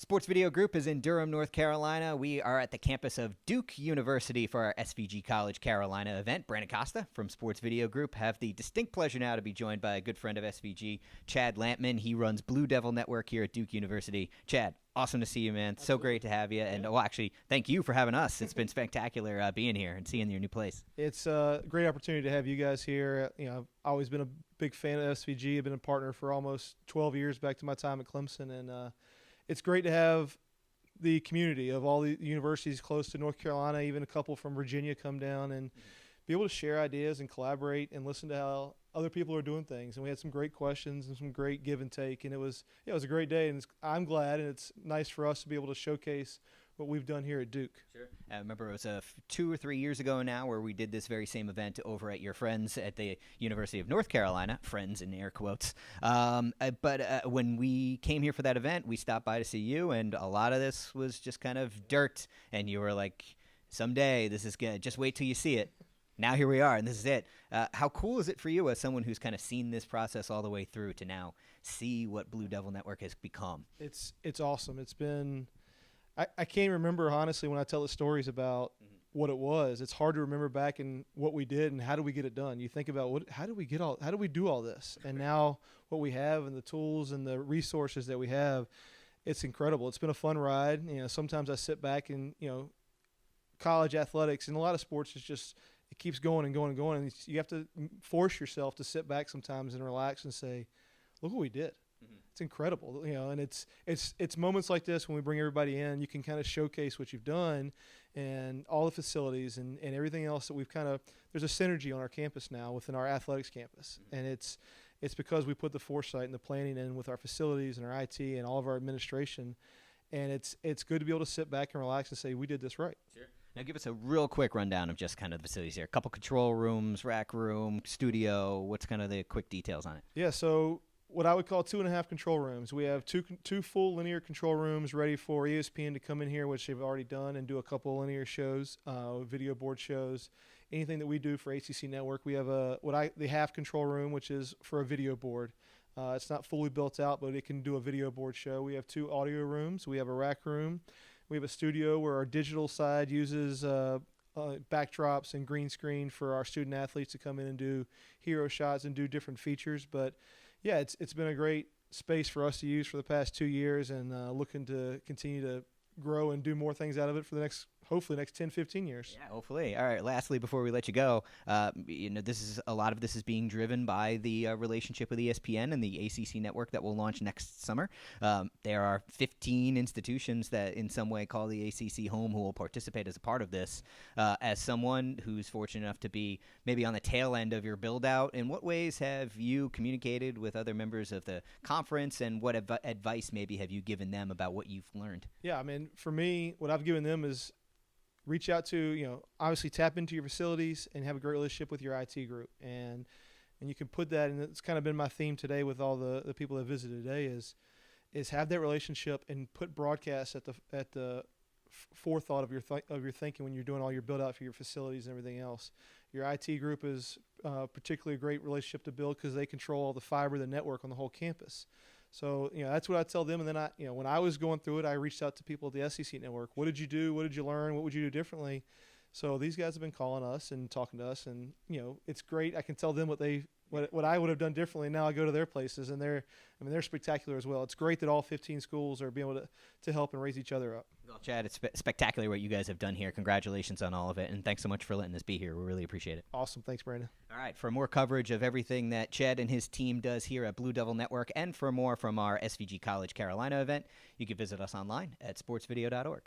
Sports Video Group is in Durham, North Carolina. We are at the campus of Duke University for our SVG College Carolina event. Brandon Costa from Sports Video Group have the distinct pleasure now to be joined by a good friend of SVG, Chad Lampman. He runs Blue Devil Network here at Duke University. Chad, awesome to see you, man. So great to have you. And, well, actually, thank you for having us. It's been spectacular being here and seeing your new place. It's a great opportunity to have you guys here. You know, I've always been a big fan of SVG. I've been a partner for almost 12 years back to my time at Clemson, and it's great to have the community of all the universities close to North Carolina, even a couple from Virginia, come down and be able to share ideas and collaborate and listen to how other people are doing things. And we had some great questions and some great give and take, and it was a great day. And I'm glad, and it's nice for us to be able to showcase what we've done here at Duke. Sure. I remember it was 2 or 3 years ago now where we did this very same event over at your friends at the University of North Carolina, friends in air quotes. But when we came here for that event, we stopped by to see you, and a lot of this was just kind of dirt. And you were like, someday this is good. Just wait till you see it. Now here we are, and this is it. How cool is it for you as someone who's kind of seen this process all the way through to now see what Blue Devil Network has become? It's awesome. It's been – I can't remember, honestly, when I tell the stories about what it was. It's hard to remember back and what we did and how do we get it done. You think about how do we do all this? And now what we have and the tools and the resources that we have, it's incredible. It's been a fun ride. You know, sometimes I sit back and, you know, college athletics and a lot of sports is just – it keeps going and going and going. And you have to force yourself to sit back sometimes and relax and say, look what we did. It's incredible, you know, and it's moments like this when we bring everybody in, you can kind of showcase what you've done and all the facilities and everything else that we've there's a synergy on our campus now within our athletics campus. And it's because we put the foresight and the planning in with our facilities and our IT and all of our administration. And it's good to be able to sit back and relax and say, we did this right. Sure. Now give us a real quick rundown of just kind of the facilities here. A couple control rooms, rack room, studio. What's kind of the quick details on it? Yeah, so what I would call 2.5 control rooms. We have two full linear control rooms ready for ESPN to come in here, which they've already done, and do a couple linear shows, video board shows, anything that we do for ACC Network. We have the half control room, which is for a video board. It's not fully built out, but it can do a video board show. We have 2 audio rooms. We have a rack room. We have a studio where our digital side uses backdrops and green screen for our student athletes to come in and do hero shots and do different features. But yeah, it's been a great space for us to use for the past 2 years, and looking to continue to grow and do more things out of it for hopefully the next 10, 15 years. Yeah, hopefully. All right, lastly, before we let you go, you know, a lot of this is being driven by the relationship with ESPN and the ACC Network that will launch next summer. There are 15 institutions that in some way call the ACC home who will participate as a part of this. As someone who's fortunate enough to be maybe on the tail end of your build-out, in what ways have you communicated with other members of the conference, and what advice maybe have you given them about what you've learned? Yeah, I mean, for me, what I've given them is reach out to, you know, obviously tap into your facilities and have a great relationship with your IT group. And you can put that, and it's kind of been my theme today with all the people that visited today, is have that relationship and put broadcast at the forethought of your thinking when you're doing all your build out for your facilities and everything else. Your IT group is particularly a great relationship to build because they control all the fiber, the network on the whole campus. So, you know, that's what I tell them. And then when I was going through it, I reached out to people at the SEC Network. What did you do? What did you learn? What would you do differently? So these guys have been calling us and talking to us, and, you know, it's great. I can tell them what I would have done differently. Now I go to their places, and they're spectacular as well. It's great that all 15 schools are being able to help and raise each other up. Well, Chad, it's spectacular what you guys have done here. Congratulations on all of it, and thanks so much for letting us be here. We really appreciate it. Awesome. Thanks, Brandon. All right, for more coverage of everything that Chad and his team does here at Blue Devil Network, and for more from our SVG College Carolina event, you can visit us online at sportsvideo.org.